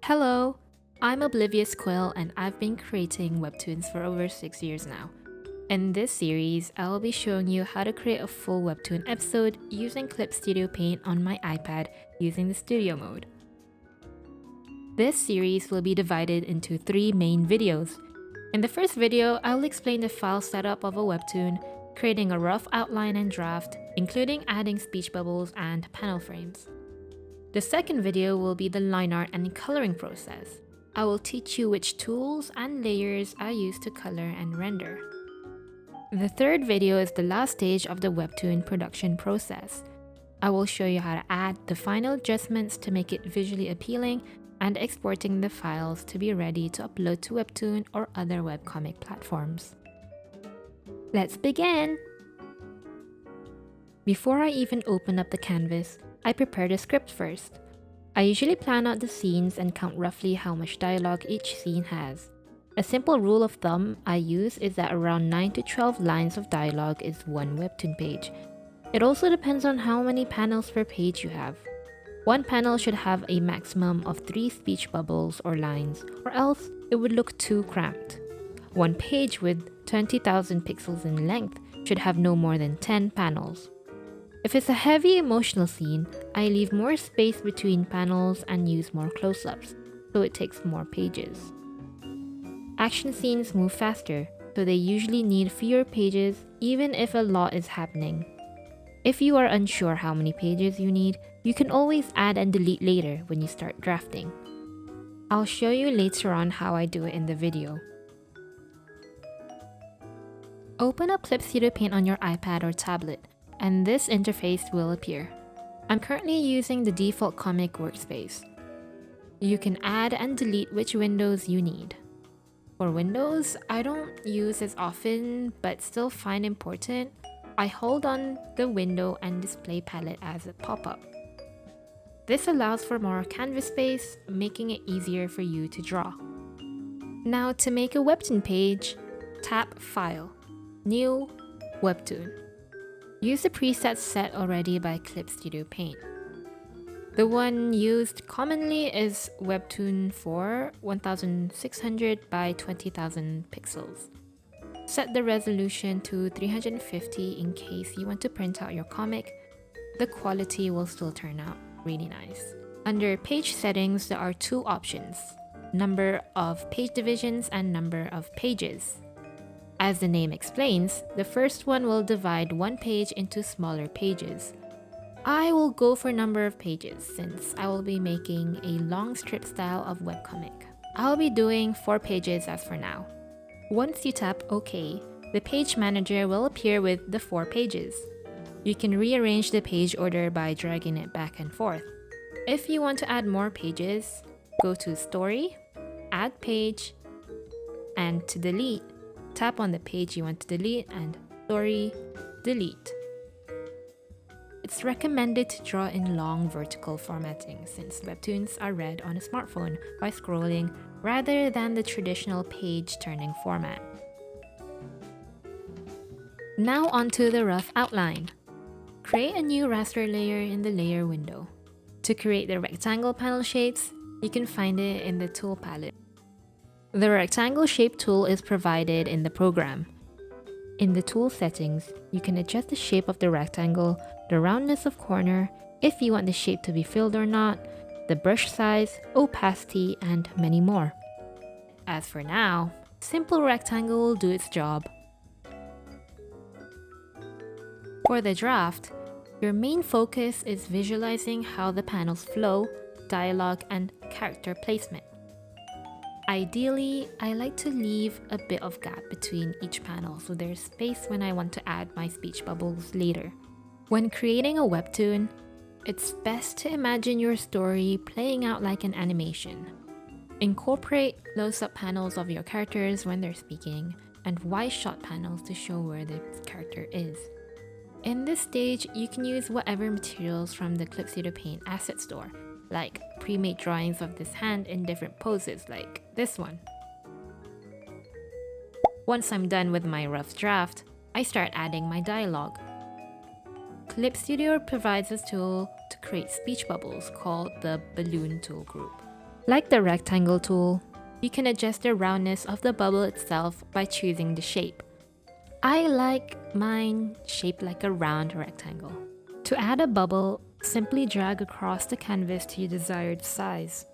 Hello, I'm Obliviousquill and I've been creating Webtoons for over 6 years now. In this series, I'll be showing you how to create a full Webtoon episode using Clip Studio Paint on my iPad using the studio mode. This series will be divided into 3 main videos. In the first video, I'll explain the file setup of a Webtoon, creating a rough outline and draft, including adding speech bubbles and panel frames. The second video will be the line art and coloring process. I will teach you which tools and layers I use to color and render. The third video is the last stage of the Webtoon production process. I will show you how to add the final adjustments to make it visually appealing and exporting the files to be ready to upload to Webtoon or other webcomic platforms. Let's begin! Before I even open up the canvas, I prepare the script first. I usually plan out the scenes and count roughly how much dialogue each scene has. A simple rule of thumb I use is that around 9 to 12 lines of dialogue is one Webtoon page. It also depends on how many panels per page you have. One panel should have a maximum of 3 speech bubbles or lines, or else it would look too cramped. One page with 20,000 pixels in length should have no more than 10 panels. If it's a heavy emotional scene, I leave more space between panels and use more close-ups, so it takes more pages. Action scenes move faster, so they usually need fewer pages even if a lot is happening. If you are unsure how many pages you need, you can always add and delete later when you start drafting. I'll show you later on how I do it in the video. Open up Clip Studio Paint on your iPad or tablet, and this interface will appear. I'm currently using the default comic Workspace. You can add and delete which windows you need. For windows, I don't use as often but still find important, I hold on the window and display palette as a pop-up. This allows for more canvas space, making it easier for you to draw. Now to make a Webtoon page, tap File, New, Webtoon. Use the presets set already by Clip Studio Paint. The one used commonly is Webtoon 4 1600 by 20,000 pixels. Set the resolution to 350 in case you want to print out your comic. The quality will still turn out really nice. Under page settings, there are 2 options: number of page divisions and number of pages. As the name explains, the first one will divide one page into smaller pages. I will go for number of pages since I will be making a long strip style of webcomic. I'll be doing 4 pages as for now. Once you tap OK, the page manager will appear with the 4 pages. You can rearrange the page order by dragging it back and forth. If you want to add more pages, go to Story, Add Page, and to delete, tap on the page you want to delete and Story, Delete. It's recommended to draw in long vertical formatting since Webtoons are read on a smartphone by scrolling rather than the traditional page-turning format. Now onto the rough outline. Create a new raster layer in the layer window. To create the rectangle panel shapes, you can find it in the tool palette. The rectangle shape tool is provided in the program. In the tool settings, you can adjust the shape of the rectangle, the roundness of corner, if you want the shape to be filled or not, the brush size, opacity, and many more. As for now, simple rectangle will do its job. For the draft, your main focus is visualizing how the panels flow, dialogue, and character placement. Ideally, I like to leave a bit of gap between each panel so there's space when I want to add my speech bubbles later. When creating a Webtoon, it's best to imagine your story playing out like an animation. Incorporate close-up panels of your characters when they're speaking, and wide shot panels to show where the character is. In this stage, you can use whatever materials from the Clip Studio Paint asset store, like pre-made drawings of this hand in different poses like this one. Once I'm done with my rough draft, I start adding my dialogue. Clip Studio provides a tool to create speech bubbles called the Balloon Tool Group. Like the rectangle tool, you can adjust the roundness of the bubble itself by choosing the shape. I like mine shaped like a round rectangle. To add a bubble, simply drag across the canvas to your desired size.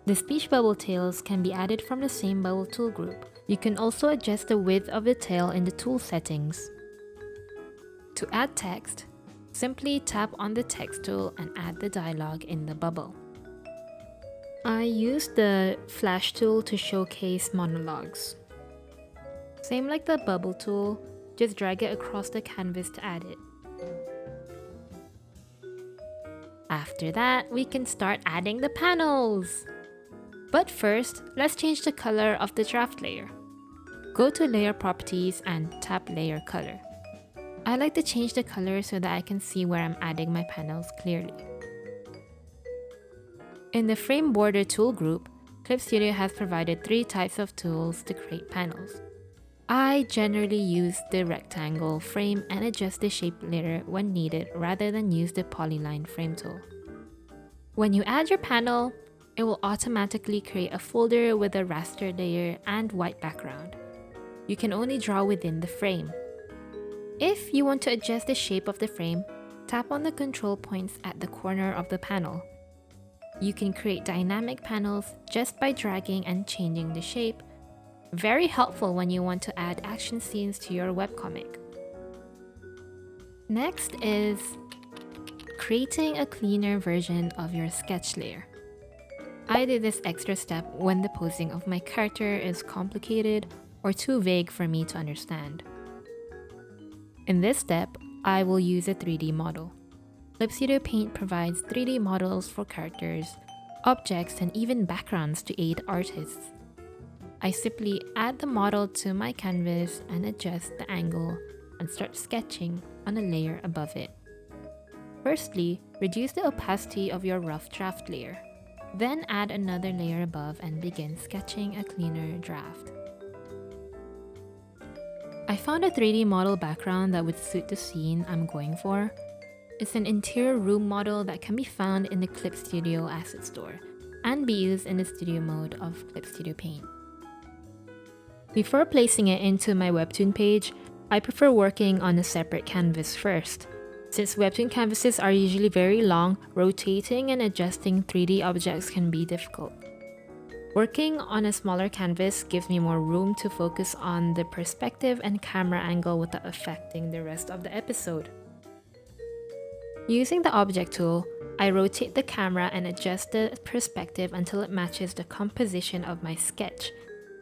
The speech bubble tails can be added from the same bubble tool group. You can also adjust the width of the tail in the tool settings. To add text, simply tap on the text tool and add the dialogue in the bubble. I use the flash tool to showcase monologues. Same like the bubble tool, just drag it across the canvas to add it. After that, we can start adding the panels! But first, let's change the color of the draft layer. Go to Layer Properties and tap Layer Color. I like to change the color so that I can see where I'm adding my panels clearly. In the Frame Border tool group, Clip Studio has provided 3 types of tools to create panels. I generally use the rectangle frame and adjust the shape later when needed rather than use the polyline frame tool. When you add your panel, it will automatically create a folder with a raster layer and white background. You can only draw within the frame. If you want to adjust the shape of the frame, tap on the control points at the corner of the panel. You can create dynamic panels just by dragging and changing the shape. Very helpful when you want to add action scenes to your webcomic. Next is creating a cleaner version of your sketch layer. I do this extra step when the posing of my character is complicated or too vague for me to understand. In this step, I will use a 3D model. Clip Studio Paint provides 3D models for characters, objects, and even backgrounds to aid artists. I simply add the model to my canvas and adjust the angle and start sketching on a layer above it. Firstly, reduce the opacity of your rough draft layer. Then add another layer above and begin sketching a cleaner draft. I found a 3D model background that would suit the scene I'm going for. It's an interior room model that can be found in the Clip Studio Asset Store and be used in the studio mode of Clip Studio Paint. Before placing it into my Webtoon page, I prefer working on a separate canvas first. Since Webtoon canvases are usually very long, rotating and adjusting 3D objects can be difficult. Working on a smaller canvas gives me more room to focus on the perspective and camera angle without affecting the rest of the episode. Using the object tool, I rotate the camera and adjust the perspective until it matches the composition of my sketch.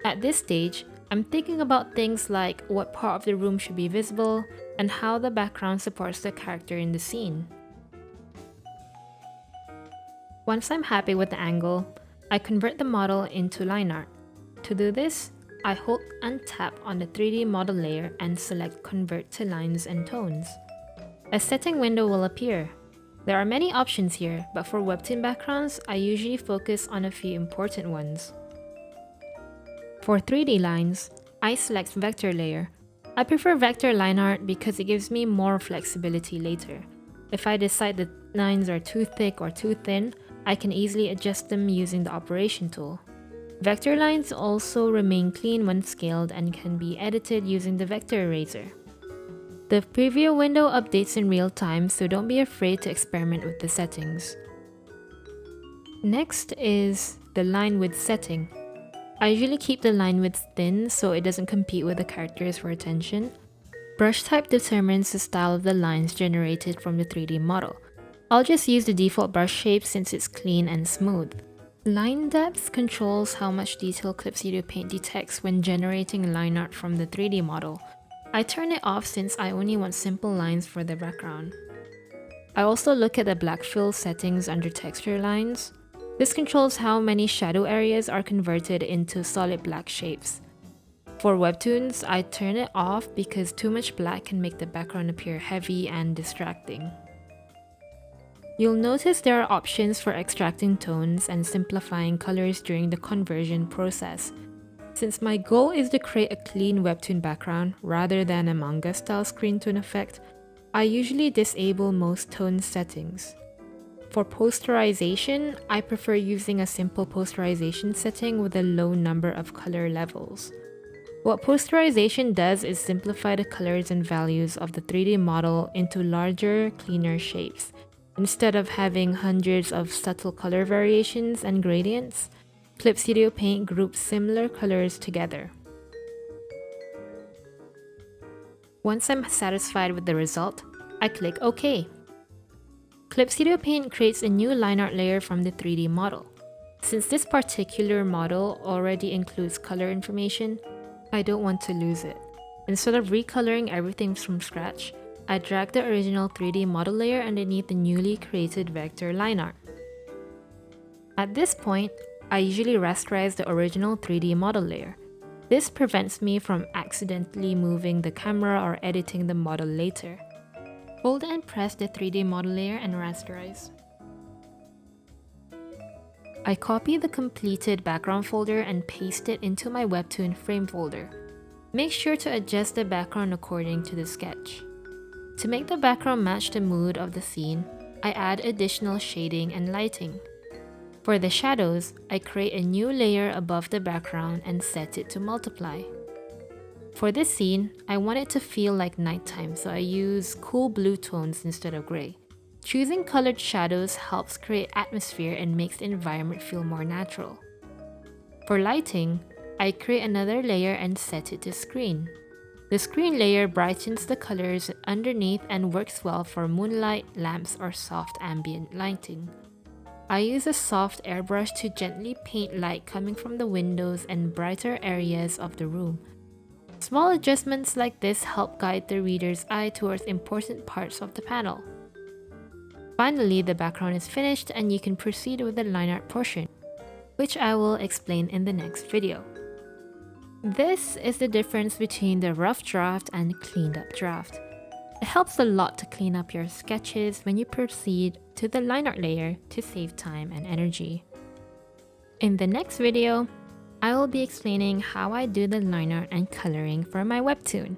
At this stage, I'm thinking about things like what part of the room should be visible and how the background supports the character in the scene. Once I'm happy with the angle, I convert the model into line art. To do this, I hold and tap on the 3D model layer and select Convert to Lines and Tones. A setting window will appear. There are many options here, but for Webtoon backgrounds, I usually focus on a few important ones. For 3D lines, I select Vector Layer. I prefer vector line art because it gives me more flexibility later. If I decide the lines are too thick or too thin, I can easily adjust them using the operation tool. Vector lines also remain clean when scaled and can be edited using the vector eraser. The preview window updates in real time, so don't be afraid to experiment with the settings. Next is the line width setting. I usually keep the line width thin so it doesn't compete with the characters for attention. Brush type determines the style of the lines generated from the 3D model. I'll just use the default brush shape since it's clean and smooth. Line depth controls how much detail Clip Studio Paint detects when generating line art from the 3D model. I turn it off since I only want simple lines for the background. I also look at the black fill settings under texture lines. This controls how many shadow areas are converted into solid black shapes. For Webtoons, I turn it off because too much black can make the background appear heavy and distracting. You'll notice there are options for extracting tones and simplifying colors during the conversion process. Since my goal is to create a clean Webtoon background rather than a manga-style screen tone effect, I usually disable most tone settings. For posterization, I prefer using a simple posterization setting with a low number of color levels. What posterization does is simplify the colors and values of the 3D model into larger, cleaner shapes. Instead of having hundreds of subtle color variations and gradients, Clip Studio Paint groups similar colors together. Once I'm satisfied with the result, I click OK. Clip Studio Paint creates a new line art layer from the 3D model. Since this particular model already includes color information, I don't want to lose it. Instead of recoloring everything from scratch, I drag the original 3D model layer underneath the newly created vector line art. At this point, I usually rasterize the original 3D model layer. This prevents me from accidentally moving the camera or editing the model later. Hold and press the 3D model layer and rasterize. I copy the completed background folder and paste it into my Webtoon frame folder. Make sure to adjust the background according to the sketch. To make the background match the mood of the scene, I add additional shading and lighting. For the shadows, I create a new layer above the background and set it to multiply. For this scene, I want it to feel like nighttime, so I use cool blue tones instead of gray. Choosing colored shadows helps create atmosphere and makes the environment feel more natural. For lighting, I create another layer and set it to screen. The screen layer brightens the colors underneath and works well for moonlight, lamps, or soft ambient lighting. I use a soft airbrush to gently paint light coming from the windows and brighter areas of the room. Small adjustments like this help guide the reader's eye towards important parts of the panel. Finally, the background is finished and you can proceed with the line art portion, which I will explain in the next video. This is the difference between the rough draft and cleaned up draft. It helps a lot to clean up your sketches when you proceed to the line art layer to save time and energy. In the next video, I will be explaining how I do the line art and coloring for my Webtoon.